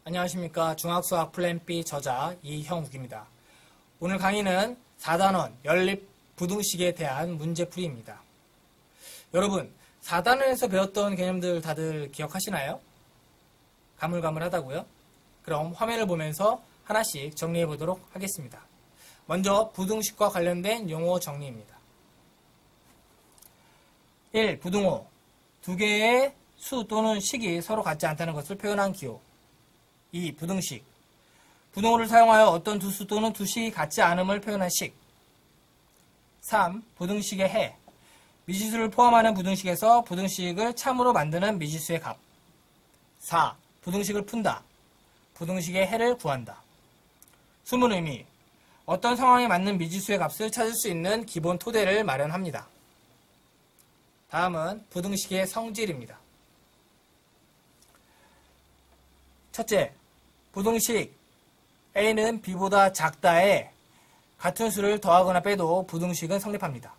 안녕하십니까. 중학수학 플랜 B 저자 이형욱입니다. 오늘 강의는 4단원 연립 부등식에 대한 문제풀이입니다. 여러분, 4단원에서 배웠던 개념들 다들 기억하시나요? 가물가물하다고요? 그럼 화면을 보면서 하나씩 정리해 보도록 하겠습니다. 먼저 부등식과 관련된 용어 정리입니다. 1. 부등호. 두 개의 수 또는 식이 서로 같지 않다는 것을 표현한 기호. 2. 부등식. 부등호를 사용하여 어떤 두 수 또는 두 식이 같지 않음을 표현한 식. 3. 부등식의 해. 미지수를 포함하는 부등식에서 부등식을 참으로 만드는 미지수의 값. 4. 부등식을 푼다. 부등식의 해를 구한다. 숨은 의미. 어떤 상황에 맞는 미지수의 값을 찾을 수 있는 기본 토대를 마련합니다. 다음은 부등식의 성질입니다. 첫째, 부등식 A는 B보다 작다에 같은 수를 더하거나 빼도 부등식은 성립합니다.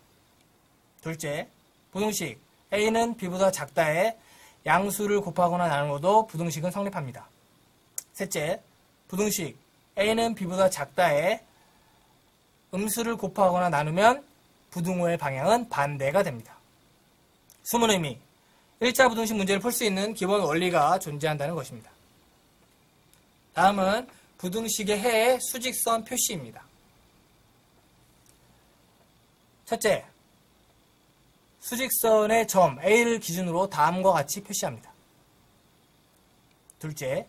둘째, 부등식 A는 B보다 작다에 양수를 곱하거나 나누어도 부등식은 성립합니다. 셋째, 부등식 A는 B보다 작다에 음수를 곱하거나 나누면 부등호의 방향은 반대가 됩니다. 숨은 의미, 1차 부등식 문제를 풀 수 있는 기본 원리가 존재한다는 것입니다. 다음은 부등식의 해의 수직선 표시입니다. 첫째, 수직선의 점 A를 기준으로 다음과 같이 표시합니다. 둘째,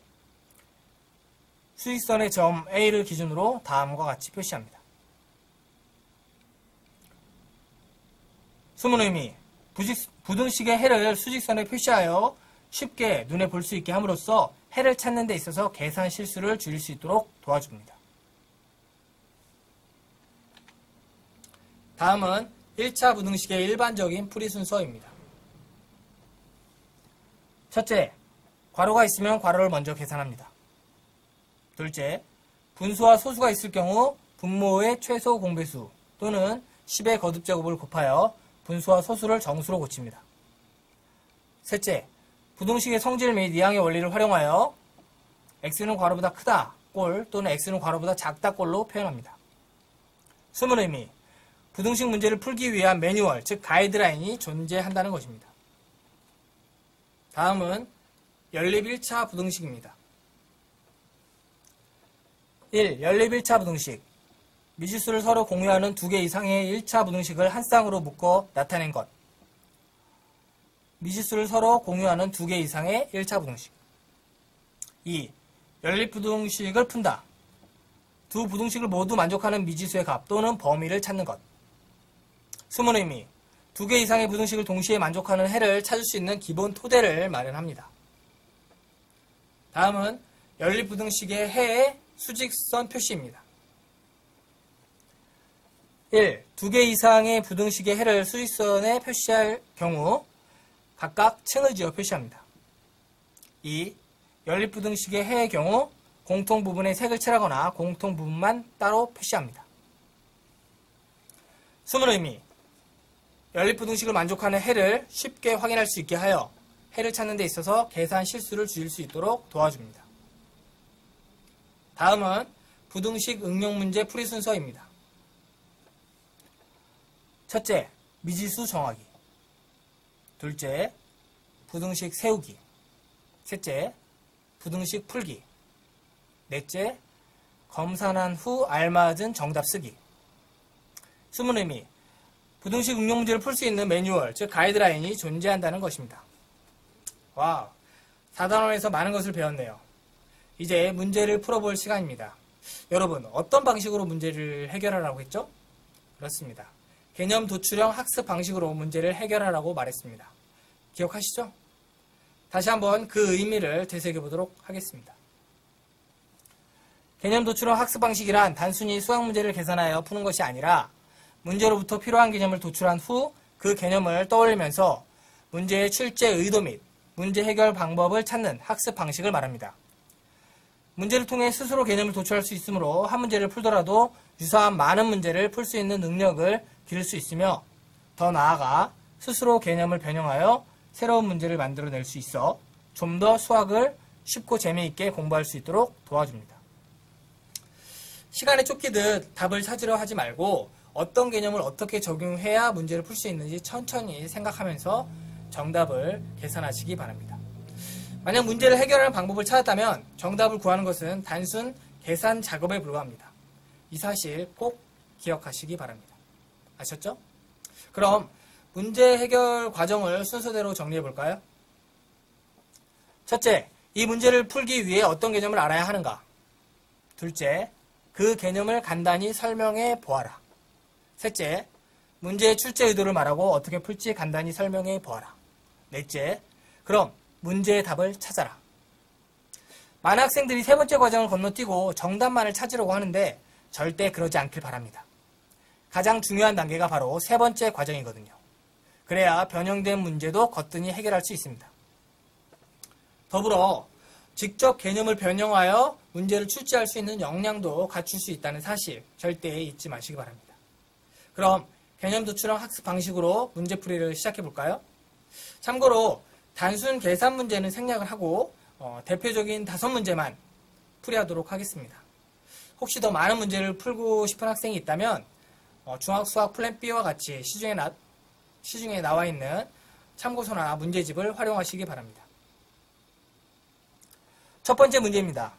수직선의 점 A를 기준으로 다음과 같이 표시합니다. 숨은 의미, 부등식의 해를 수직선에 표시하여 쉽게 눈에 볼 수 있게 함으로써 해를 찾는 데 있어서 계산 실수를 줄일 수 있도록 도와줍니다. 다음은 1차 부등식의 일반적인 풀이 순서입니다. 첫째, 괄호가 있으면 괄호를 먼저 계산합니다. 둘째, 분수와 소수가 있을 경우 분모의 최소 공배수 또는 10의 거듭제곱을 곱하여 분수와 소수를 정수로 고칩니다. 셋째, 부등식의 성질 및 이항의 원리를 활용하여 x는 괄호보다 크다 꼴 또는 x는 괄호보다 작다 꼴로 표현합니다. 숨은 의미, 부등식 문제를 풀기 위한 매뉴얼, 즉 가이드라인이 존재한다는 것입니다. 다음은 연립 1차 부등식입니다. 1. 연립 1차 부등식. 미지수를 서로 공유하는 두 개 이상의 1차 부등식을 한 쌍으로 묶어 나타낸 것. 미지수를 서로 공유하는 두 개 이상의 1차 부등식. 2. 연립 부등식을 푼다. 두 부등식을 모두 만족하는 미지수의 값 또는 범위를 찾는 것. 숨은 의미, 두 개 이상의 부등식을 동시에 만족하는 해를 찾을 수 있는 기본 토대를 마련합니다. 다음은 연립 부등식의 해의 수직선 표시입니다. 1. 두 개 이상의 부등식의 해를 수직선에 표시할 경우 각각 층을 지어 표시합니다. 2. 연립부등식의 해의 경우 공통부분에 색을 칠하거나 공통부분만 따로 표시합니다. 숨은 의미, 연립부등식을 만족하는 해를 쉽게 확인할 수 있게 하여 해를 찾는 데 있어서 계산 실수를 줄일 수 있도록 도와줍니다. 다음은 부등식 응용문제 풀이 순서입니다. 첫째, 미지수 정하기. 둘째, 부등식 세우기. 셋째, 부등식 풀기. 넷째, 검산한 후 알맞은 정답 쓰기. 숨은 의미, 부등식 응용 문제를 풀 수 있는 매뉴얼, 즉 가이드라인이 존재한다는 것입니다. 와우, 4단원에서 많은 것을 배웠네요. 이제 문제를 풀어볼 시간입니다. 여러분, 어떤 방식으로 문제를 해결하라고 했죠? 그렇습니다. 개념 도출형 학습 방식으로 문제를 해결하라고 말했습니다. 기억하시죠? 다시 한번 그 의미를 되새겨보도록 하겠습니다. 개념 도출형 학습 방식이란 단순히 수학 문제를 계산하여 푸는 것이 아니라 문제로부터 필요한 개념을 도출한 후 그 개념을 떠올리면서 문제의 출제 의도 및 문제 해결 방법을 찾는 학습 방식을 말합니다. 문제를 통해 스스로 개념을 도출할 수 있으므로 한 문제를 풀더라도 유사한 많은 문제를 풀 수 있는 능력을 기를 수 있으며 더 나아가 스스로 개념을 변형하여 새로운 문제를 만들어낼 수 있어 좀 더 수학을 쉽고 재미있게 공부할 수 있도록 도와줍니다. 시간에 쫓기듯 답을 찾으려 하지 말고 어떤 개념을 어떻게 적용해야 문제를 풀 수 있는지 천천히 생각하면서 정답을 계산하시기 바랍니다. 만약 문제를 해결하는 방법을 찾았다면 정답을 구하는 것은 단순 계산 작업에 불과합니다. 이 사실 꼭 기억하시기 바랍니다. 아셨죠? 그럼 문제 해결 과정을 순서대로 정리해 볼까요? 첫째, 이 문제를 풀기 위해 어떤 개념을 알아야 하는가? 둘째, 그 개념을 간단히 설명해 보아라. 셋째, 문제의 출제 의도를 말하고 어떻게 풀지 간단히 설명해 보아라. 넷째, 그럼 문제의 답을 찾아라. 많은 학생들이 세 번째 과정을 건너뛰고 정답만을 찾으려고 하는데 절대 그러지 않길 바랍니다. 가장 중요한 단계가 바로 세 번째 과정이거든요. 그래야 변형된 문제도 거뜬히 해결할 수 있습니다. 더불어 직접 개념을 변형하여 문제를 출제할 수 있는 역량도 갖출 수 있다는 사실 절대 잊지 마시기 바랍니다. 그럼 개념 도출형 학습 방식으로 문제풀이를 시작해 볼까요? 참고로 단순 계산 문제는 생략을 하고 대표적인 5문제만 풀이하도록 하겠습니다. 혹시 더 많은 문제를 풀고 싶은 학생이 있다면 중학수학 플랜 B와 같이 시중에 나와 있는 참고서나 문제집을 활용하시기 바랍니다. 첫 번째 문제입니다.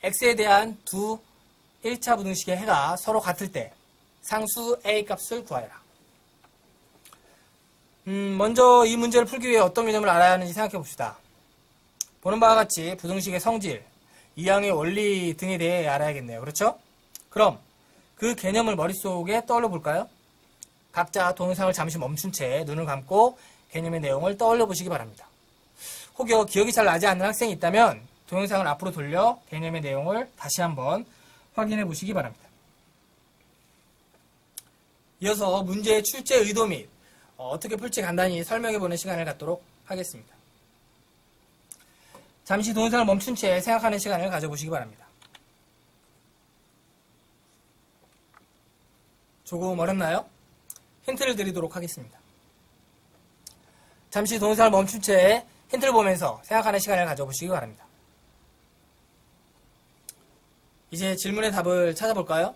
x에 대한 두 1차 부등식의 해가 서로 같을 때 상수 a 값을 구하여라. 먼저 이 문제를 풀기 위해 어떤 개념을 알아야 하는지 생각해 봅시다. 보는 바와 같이 부등식의 성질, 이항의 원리 등에 대해 알아야겠네요. 그렇죠? 그럼 그 개념을 머릿속에 떠올려 볼까요? 각자 동영상을 잠시 멈춘 채 눈을 감고 개념의 내용을 떠올려 보시기 바랍니다. 혹여 기억이 잘 나지 않는 학생이 있다면 동영상을 앞으로 돌려 개념의 내용을 다시 한번 확인해 보시기 바랍니다. 이어서 문제의 출제 의도 및 어떻게 풀지 간단히 설명해 보는 시간을 갖도록 하겠습니다. 잠시 동영상을 멈춘 채 생각하는 시간을 가져보시기 바랍니다. 조금 어렵나요? 힌트를 드리도록 하겠습니다. 잠시 동영상을 멈춘 채 힌트를 보면서 생각하는 시간을 가져보시기 바랍니다. 이제 질문의 답을 찾아볼까요?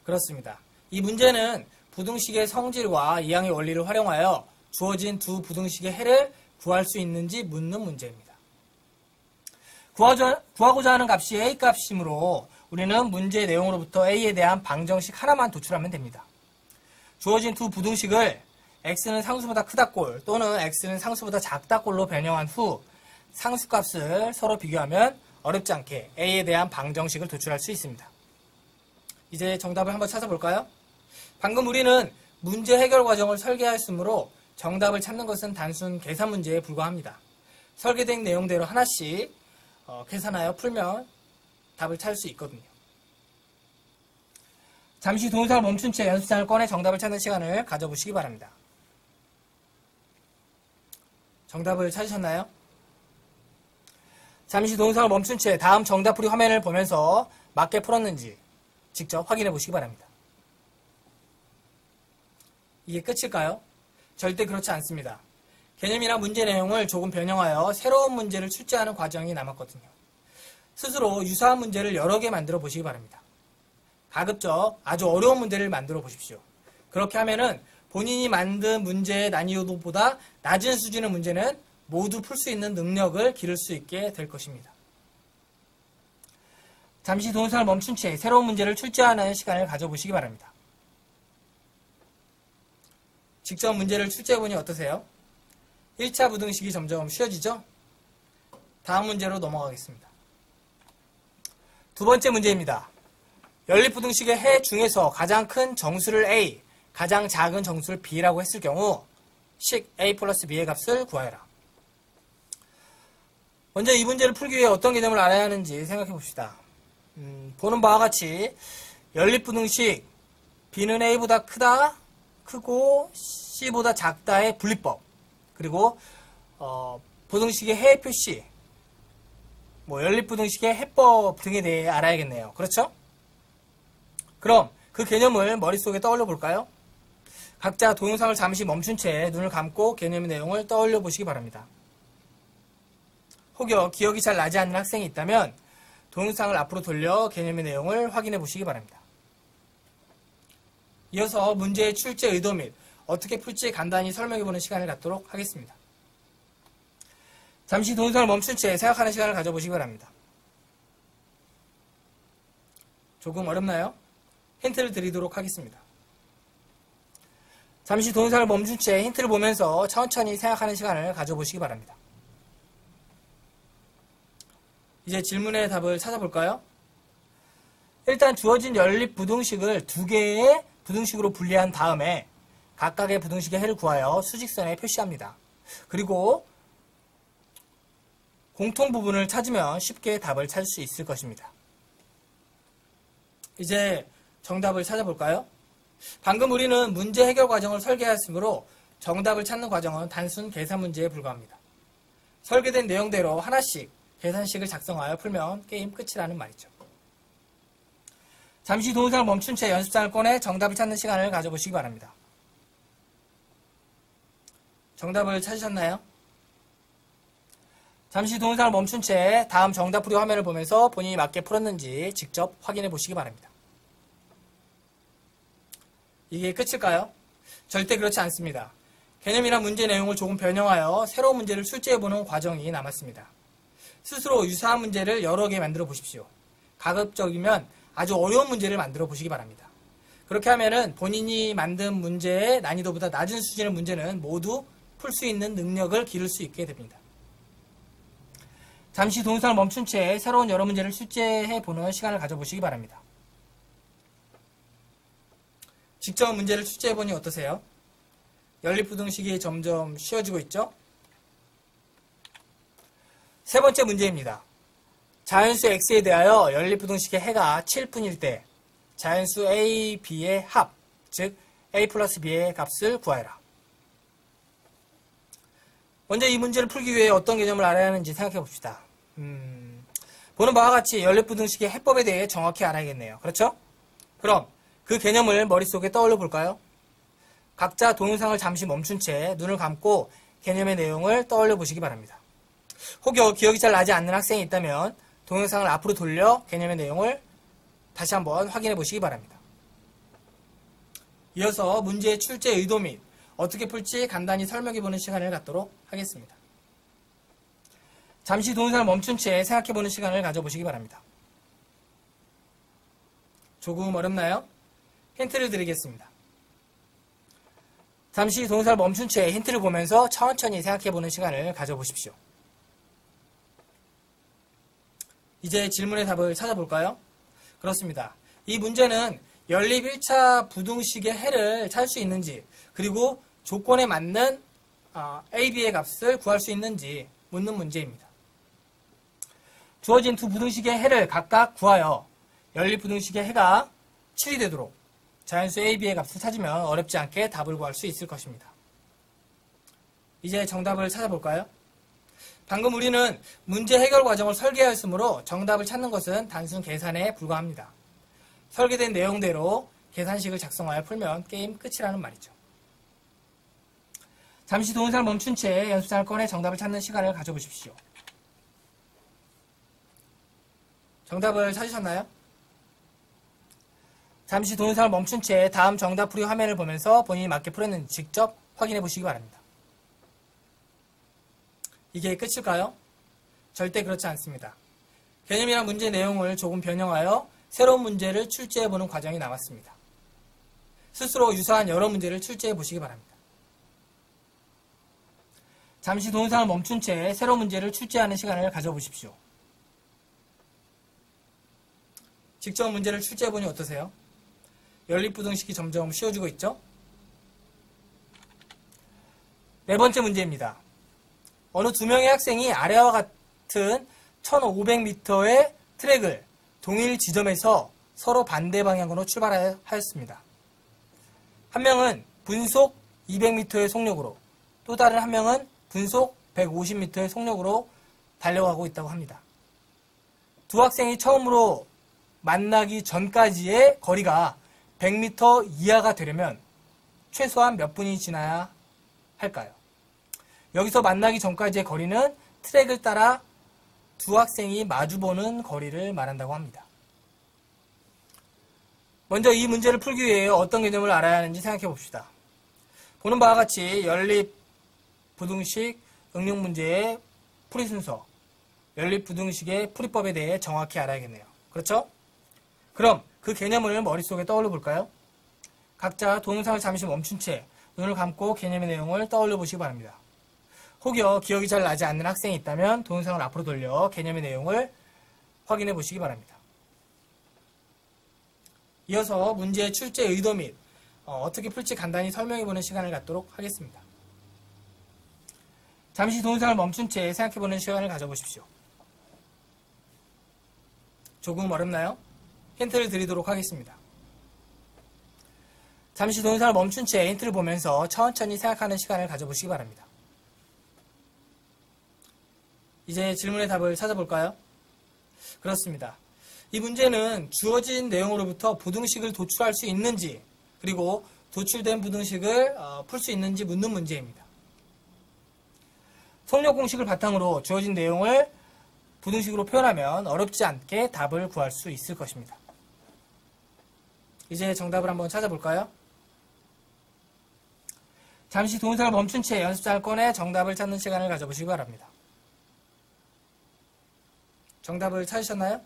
그렇습니다. 이 문제는 부등식의 성질과 이항의 원리를 활용하여 주어진 두 부등식의 해를 구할 수 있는지 묻는 문제입니다. 구하고자 하는 값이 a 값이므로 우리는 문제의 내용으로부터 a에 대한 방정식 하나만 도출하면 됩니다. 주어진 두 부등식을 x는 상수보다 크다 꼴 또는 x는 상수보다 작다 꼴로 변형한 후 상수값을 서로 비교하면 어렵지 않게 a에 대한 방정식을 도출할 수 있습니다. 이제 정답을 한번 찾아볼까요? 방금 우리는 문제 해결 과정을 설계하였으므로 정답을 찾는 것은 단순 계산 문제에 불과합니다. 설계된 내용대로 하나씩 계산하여 풀면 답을 찾을 수 있거든요. 잠시 동영상을 멈춘 채 연습장을 꺼내 정답을 찾는 시간을 가져보시기 바랍니다. 정답을 찾으셨나요? 잠시 동영상을 멈춘 채 다음 정답풀이 화면을 보면서 맞게 풀었는지 직접 확인해 보시기 바랍니다. 이게 끝일까요? 절대 그렇지 않습니다. 개념이나 문제 내용을 조금 변형하여 새로운 문제를 출제하는 과정이 남았거든요. 스스로 유사한 문제를 여러 개 만들어 보시기 바랍니다. 가급적 아주 어려운 문제를 만들어 보십시오. 그렇게 하면은 본인이 만든 문제의 난이도보다 낮은 수준의 문제는 모두 풀 수 있는 능력을 기를 수 있게 될 것입니다. 잠시 동영상을 멈춘 채 새로운 문제를 출제하는 시간을 가져보시기 바랍니다. 직접 문제를 출제해보니 어떠세요? 1차 부등식이 점점 쉬워지죠? 다음 문제로 넘어가겠습니다. 두 번째 문제입니다. 연립부등식의 해 중에서 가장 큰 정수를 A, 가장 작은 정수를 B라고 했을 경우 식 a 플러스 b의 값을 구하여라. 먼저 이 문제를 풀기 위해 어떤 개념을 알아야 하는지 생각해 봅시다. 보는 바와 같이 연립부등식 b는 a보다 크고 c보다 작다의 분리법, 그리고 부등식의 해의 표시, 연립부등식의 해법 등에 대해 알아야겠네요. 그렇죠? 그럼 그 개념을 머릿속에 떠올려 볼까요? 각자 동영상을 잠시 멈춘 채 눈을 감고 개념의 내용을 떠올려 보시기 바랍니다. 혹여 기억이 잘 나지 않는 학생이 있다면 동영상을 앞으로 돌려 개념의 내용을 확인해 보시기 바랍니다. 이어서 문제의 출제 의도 및 어떻게 풀지 간단히 설명해 보는 시간을 갖도록 하겠습니다. 잠시 동영상을 멈춘 채 생각하는 시간을 가져보시기 바랍니다. 조금 어렵나요? 힌트를 드리도록 하겠습니다. 잠시 동영상을 멈춘 채 힌트를 보면서 천천히 생각하는 시간을 가져보시기 바랍니다. 이제 질문의 답을 찾아볼까요? 일단 주어진 연립부등식을 두 개의 부등식으로 분리한 다음에 각각의 부등식의 해를 구하여 수직선에 표시합니다. 그리고 공통 부분을 찾으면 쉽게 답을 찾을 수 있을 것입니다. 이제 정답을 찾아볼까요? 방금 우리는 문제 해결 과정을 설계하였으므로 정답을 찾는 과정은 단순 계산 문제에 불과합니다. 설계된 내용대로 하나씩 계산식을 작성하여 풀면 게임 끝이라는 말이죠. 잠시 동영상을 멈춘 채 연습장을 꺼내 정답을 찾는 시간을 가져보시기 바랍니다. 정답을 찾으셨나요? 잠시 동영상을 멈춘 채 다음 정답 풀이 화면을 보면서 본인이 맞게 풀었는지 직접 확인해 보시기 바랍니다. 이게 끝일까요? 절대 그렇지 않습니다. 개념이나 문제 내용을 조금 변형하여 새로운 문제를 출제해보는 과정이 남았습니다. 스스로 유사한 문제를 여러 개 만들어 보십시오. 가급적이면 아주 어려운 문제를 만들어 보시기 바랍니다. 그렇게 하면은 본인이 만든 문제의 난이도보다 낮은 수준의 문제는 모두 풀 수 있는 능력을 기를 수 있게 됩니다. 잠시 동영상을 멈춘 채 새로운 여러 문제를 출제해보는 시간을 가져보시기 바랍니다. 직접 문제를 출제해보니 어떠세요? 연립부등식이 점점 쉬워지고 있죠? 세 번째 문제입니다. 자연수 x에 대하여 연립부등식의 해가 7분일 때 자연수 a, b의 합, 즉 a 플러스 b의 값을 구하여라. 먼저 이 문제를 풀기 위해 어떤 개념을 알아야 하는지 생각해 봅시다. 보는 바와 같이 연립부등식의 해법에 대해 정확히 알아야겠네요. 그렇죠? 그럼 그 개념을 머릿속에 떠올려 볼까요? 각자 동영상을 잠시 멈춘 채 눈을 감고 개념의 내용을 떠올려 보시기 바랍니다. 혹여 기억이 잘 나지 않는 학생이 있다면 동영상을 앞으로 돌려 개념의 내용을 다시 한번 확인해 보시기 바랍니다. 이어서 문제의 출제 의도 및 어떻게 풀지 간단히 설명해 보는 시간을 갖도록 하겠습니다. 잠시 동영상을 멈춘 채 생각해 보는 시간을 가져보시기 바랍니다. 조금 어렵나요? 힌트를 드리겠습니다. 잠시 동영상을 멈춘 채 힌트를 보면서 천천히 생각해 보는 시간을 가져보십시오. 이제 질문의 답을 찾아볼까요? 그렇습니다. 이 문제는 연립 1차 부등식의 해를 찾을 수 있는지, 그리고 조건에 맞는 a, b의 값을 구할 수 있는지 묻는 문제입니다. 주어진 두 부등식의 해를 각각 구하여 연립 부등식의 해가 7이 되도록 자연수 a, b의 값을 찾으면 어렵지 않게 답을 구할 수 있을 것입니다. 이제 정답을 찾아볼까요? 방금 우리는 문제 해결 과정을 설계하였으므로 정답을 찾는 것은 단순 계산에 불과합니다. 설계된 내용대로 계산식을 작성하여 풀면 게임 끝이라는 말이죠. 잠시 동영상을 멈춘 채 연습장을 꺼내 정답을 찾는 시간을 가져보십시오. 정답을 찾으셨나요? 잠시 동영상을 멈춘 채 다음 정답 풀이 화면을 보면서 본인이 맞게 풀었는지 직접 확인해 보시기 바랍니다. 이게 끝일까요? 절대 그렇지 않습니다. 개념이나 문제 내용을 조금 변형하여 새로운 문제를 출제해보는 과정이 남았습니다. 스스로 유사한 여러 문제를 출제해 보시기 바랍니다. 잠시 동영상을 멈춘 채 새로운 문제를 출제하는 시간을 가져보십시오. 직접 문제를 출제해보니 어떠세요? 연립부등식이 점점 쉬워지고 있죠? 네 번째 문제입니다. 어느 두 명의 학생이 아래와 같은 1500m의 트랙을 동일 지점에서 서로 반대 방향으로 출발하였습니다. 한 명은 분속 200m의 속력으로, 또 다른 한 명은 분속 150m의 속력으로 달려가고 있다고 합니다. 두 학생이 처음으로 만나기 전까지의 거리가 100m 이하가 되려면 최소한 몇 분이 지나야 할까요? 여기서 만나기 전까지의 거리는 트랙을 따라 두 학생이 마주보는 거리를 말한다고 합니다. 먼저 이 문제를 풀기 위해 어떤 개념을 알아야 하는지 생각해 봅시다. 보는 바와 같이 연립 부등식 응용 문제의 풀이 순서, 연립 부등식의 풀이법에 대해 정확히 알아야겠네요. 그렇죠? 그럼 그 개념을 머릿속에 떠올려 볼까요? 각자 동영상을 잠시 멈춘 채 눈을 감고 개념의 내용을 떠올려 보시기 바랍니다. 혹여 기억이 잘 나지 않는 학생이 있다면 동영상을 앞으로 돌려 개념의 내용을 확인해 보시기 바랍니다. 이어서 문제의 출제 의도 및 어떻게 풀지 간단히 설명해 보는 시간을 갖도록 하겠습니다. 잠시 동영상을 멈춘 채 생각해 보는 시간을 가져보십시오. 조금 어렵나요? 힌트를 드리도록 하겠습니다. 잠시 동영상을 멈춘 채 힌트를 보면서 천천히 생각하는 시간을 가져보시기 바랍니다. 이제 질문의 답을 찾아볼까요? 그렇습니다. 이 문제는 주어진 내용으로부터 부등식을 도출할 수 있는지, 그리고 도출된 부등식을 풀 수 있는지 묻는 문제입니다. 속력 공식을 바탕으로 주어진 내용을 부등식으로 표현하면 어렵지 않게 답을 구할 수 있을 것입니다. 이제 정답을 한번 찾아볼까요? 잠시 동영상을 멈춘 채 연습장을 꺼내 정답을 찾는 시간을 가져보시기 바랍니다. 정답을 찾으셨나요?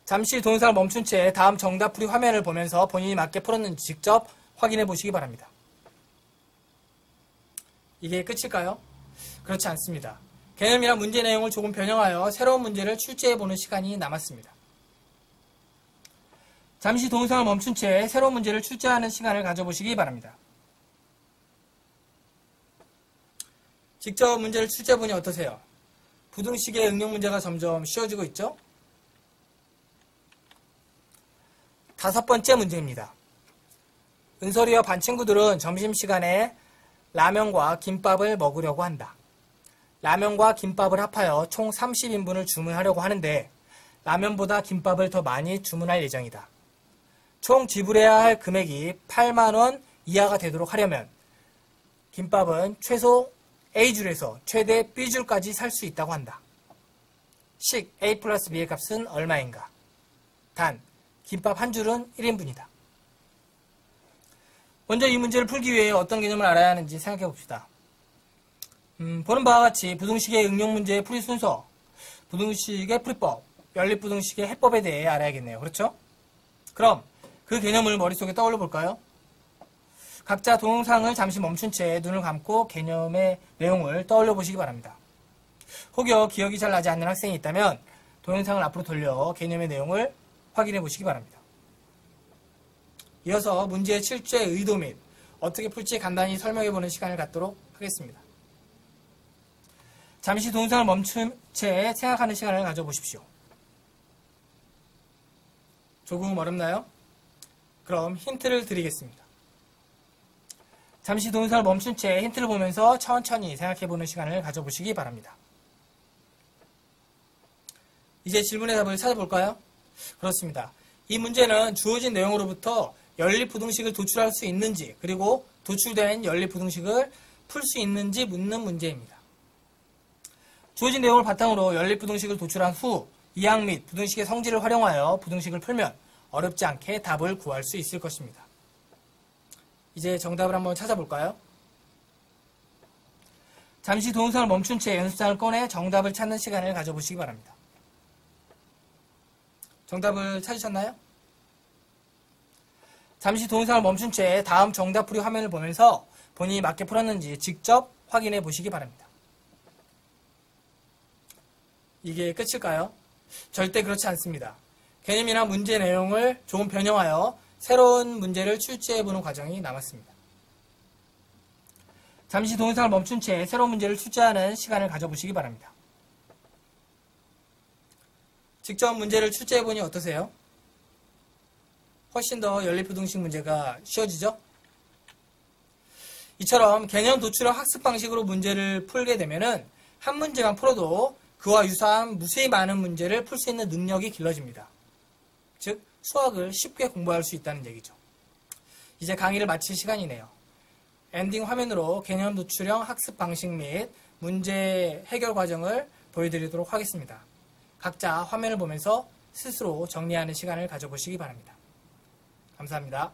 잠시 동영상을 멈춘 채 다음 정답 풀이 화면을 보면서 본인이 맞게 풀었는지 직접 확인해 보시기 바랍니다. 이게 끝일까요? 그렇지 않습니다. 개념이랑 문제 내용을 조금 변형하여 새로운 문제를 출제해 보는 시간이 남았습니다. 잠시 동영상을 멈춘 채 새로운 문제를 출제하는 시간을 가져보시기 바랍니다. 직접 문제를 출제해보니 어떠세요? 부등식의 응용 문제가 점점 쉬워지고 있죠? 다섯 번째 문제입니다. 은설이와 반 친구들은 점심시간에 라면과 김밥을 먹으려고 한다. 라면과 김밥을 합하여 총 30인분을 주문하려고 하는데 라면보다 김밥을 더 많이 주문할 예정이다. 총 지불해야 할 금액이 8만원 이하가 되도록 하려면 김밥은 최소 A줄에서 최대 B줄까지 살 수 있다고 한다. 식 A 플러스 B의 값은 얼마인가? 단, 김밥 한 줄은 1인분이다. 먼저 이 문제를 풀기 위해 어떤 개념을 알아야 하는지 생각해 봅시다. 보는 바와 같이 부등식의 응용 문제의 풀이 순서, 부등식의 풀이법, 연립부등식의 해법에 대해 알아야겠네요. 그렇죠? 그럼 그 개념을 머릿속에 떠올려 볼까요? 각자 동영상을 잠시 멈춘 채 눈을 감고 개념의 내용을 떠올려 보시기 바랍니다. 혹여 기억이 잘 나지 않는 학생이 있다면 동영상을 앞으로 돌려 개념의 내용을 확인해 보시기 바랍니다. 이어서 문제의 출제 의도 및 어떻게 풀지 간단히 설명해 보는 시간을 갖도록 하겠습니다. 잠시 동영상을 멈춘 채 생각하는 시간을 가져보십시오. 조금 어렵나요? 그럼 힌트를 드리겠습니다. 잠시 동영상을 멈춘 채 힌트를 보면서 천천히 생각해 보는 시간을 가져보시기 바랍니다. 이제 질문의 답을 찾아볼까요? 그렇습니다. 이 문제는 주어진 내용으로부터 연립부등식을 도출할 수 있는지, 그리고 도출된 연립부등식을 풀 수 있는지 묻는 문제입니다. 주어진 내용을 바탕으로 연립부등식을 도출한 후 이항 및 부등식의 성질을 활용하여 부등식을 풀면 어렵지 않게 답을 구할 수 있을 것입니다. 이제 정답을 한번 찾아볼까요? 잠시 동영상을 멈춘 채 연습장을 꺼내 정답을 찾는 시간을 가져보시기 바랍니다. 정답을 찾으셨나요? 잠시 동영상을 멈춘 채 다음 정답 풀이 화면을 보면서 본인이 맞게 풀었는지 직접 확인해 보시기 바랍니다. 이게 끝일까요? 절대 그렇지 않습니다. 개념이나 문제 내용을 조금 변형하여 새로운 문제를 출제해보는 과정이 남았습니다. 잠시 동영상을 멈춘 채 새로운 문제를 출제하는 시간을 가져보시기 바랍니다. 직접 문제를 출제해보니 어떠세요? 훨씬 더 연립부등식 문제가 쉬워지죠? 이처럼 개념 도출형 학습 방식으로 문제를 풀게 되면은 한 문제만 풀어도 그와 유사한 무수히 많은 문제를 풀 수 있는 능력이 길러집니다. 즉, 수학을 쉽게 공부할 수 있다는 얘기죠. 이제 강의를 마칠 시간이네요. 엔딩 화면으로 개념 도출형 학습 방식 및 문제 해결 과정을 보여드리도록 하겠습니다. 각자 화면을 보면서 스스로 정리하는 시간을 가져보시기 바랍니다. 감사합니다.